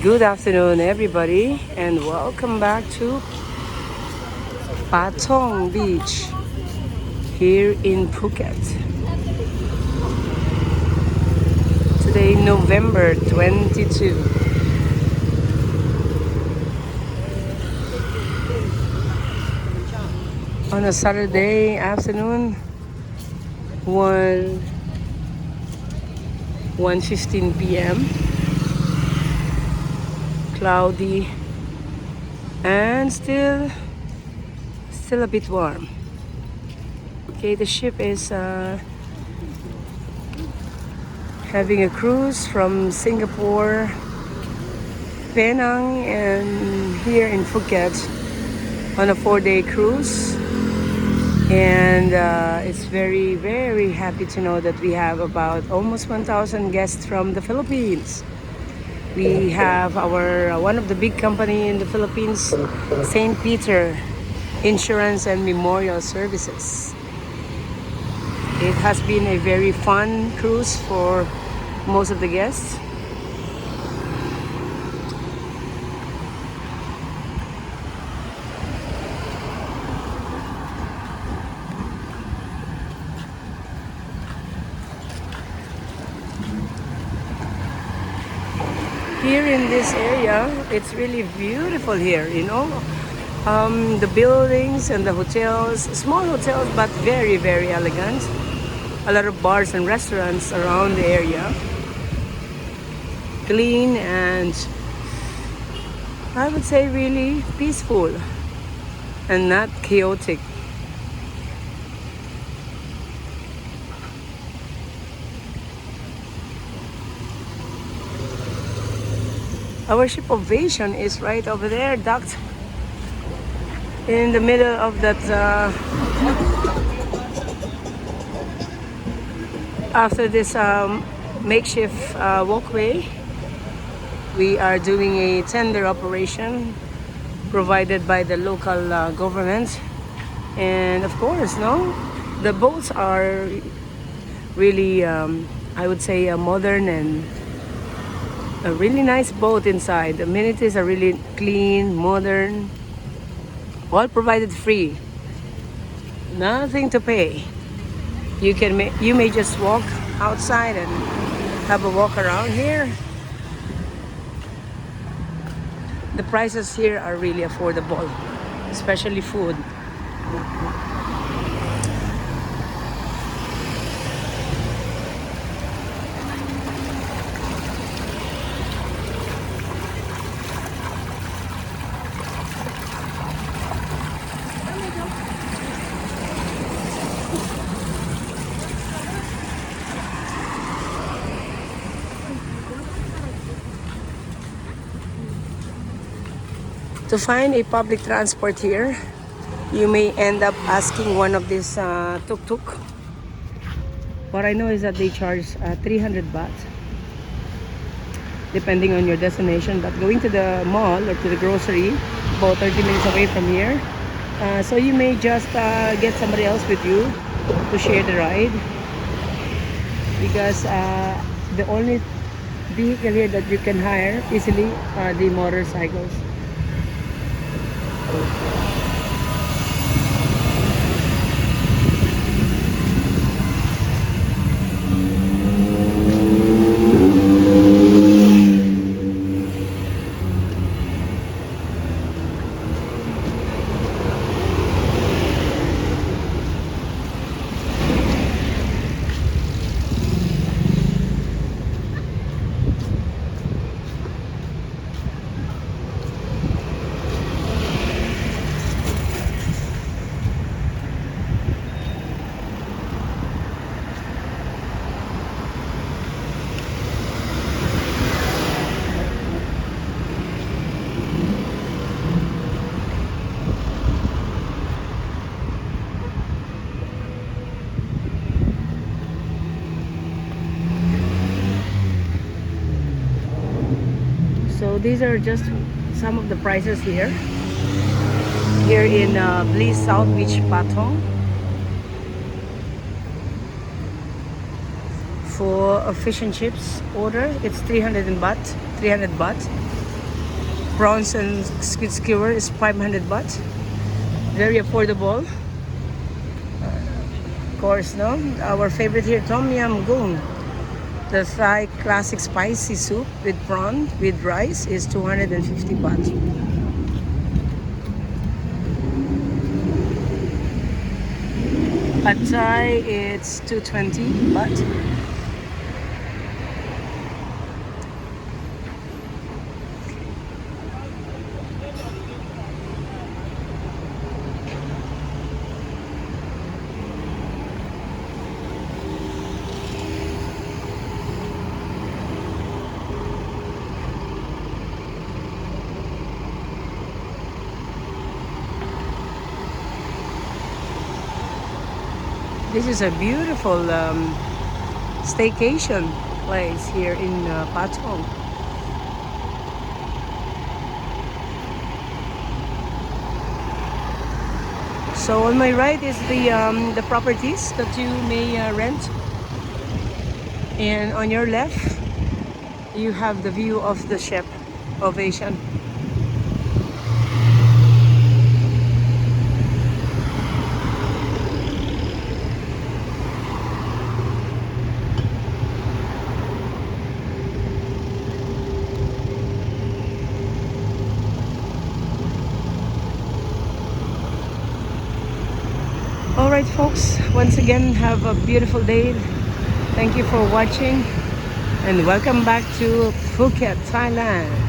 Good afternoon, everybody, and welcome back to Patong Beach here in Phuket. Today, November 22. On a Saturday afternoon, 1:15 p.m. Cloudy and still a bit warm. Okay, the ship is having a cruise from Singapore, Penang, and here in Phuket on a 4-day cruise. And it's very, very happy to know that we have about almost 1,000 guests from the Philippines. We have our one of the big company in the Philippines, St. Peter Insurance and Memorial Services. It has been a very fun cruise for most of the guests. Here in this area, it's really beautiful here, you know. The buildings and the hotels, small hotels, but very, very elegant. A lot of bars and restaurants around the area. Clean and I would say really peaceful and not chaotic. Our ship of Vision is right over there, docked in the middle of that. After this makeshift walkway, we are doing a tender operation provided by the local government, and of course, no, the boats are really, I would say, modern and a really nice boat inside. The amenities are really clean, modern, all provided free. Nothing to pay. You may just walk outside and have a walk around here. The prices here are really affordable, especially food. To find a public transport here, you may end up asking one of these tuk-tuk. What I know is that they charge 300 baht, depending on your destination. But going to the mall or to the grocery, about 30 minutes away from here, so you may just get somebody else with you to share the ride, because the only vehicle here that you can hire easily are the motorcycles. So these are just some of the prices here in Bliss South Beach, Patong. For a fish and chips order, it's 300 baht. prawns and squid skewer is 500 baht. Very affordable. Of course, no? Our favorite here, Tom Yam Goong. The Thai classic spicy soup with prawn with rice is 250 baht. Pad Thai, it's 220 baht. This is a beautiful staycation place here in Patong. So on my right is the properties that you may rent, and on your left you have the view of the ship of Asian. Alright folks, once again have a beautiful day. Thank you for watching and welcome back to Phuket, Thailand.